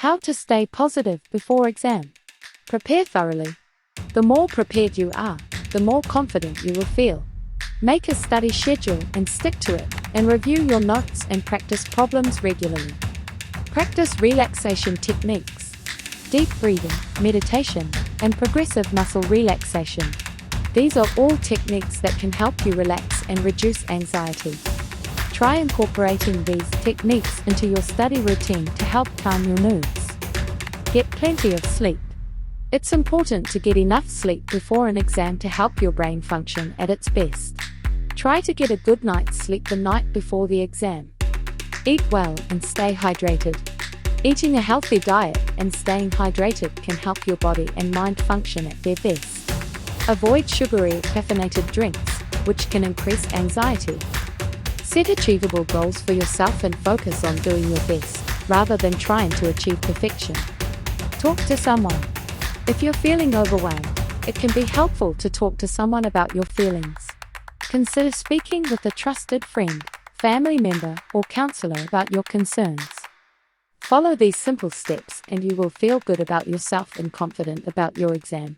How to stay positive before exam. Prepare thoroughly. The more prepared you are, the more confident you will feel. Make a study schedule and stick to it, and review your notes and practice problems regularly. Practice relaxation techniques. Deep breathing, meditation, and progressive muscle relaxation. These are all techniques that can help you relax and reduce anxiety. Try incorporating these techniques into your study routine to help calm your nerves. Get plenty of sleep. It's important to get enough sleep before an exam to help your brain function at its best. Try to get a good night's sleep the night before the exam. Eat well and stay hydrated. Eating a healthy diet and staying hydrated can help your body and mind function at their best. Avoid sugary or caffeinated drinks, which can increase anxiety. Set achievable goals for yourself and focus on doing your best, rather than trying to achieve perfection. Talk to someone. If you're feeling overwhelmed, it can be helpful to talk to someone about your feelings. Consider speaking with a trusted friend, family member, or counselor about your concerns. Follow these simple steps and you will feel good about yourself and confident about your exam.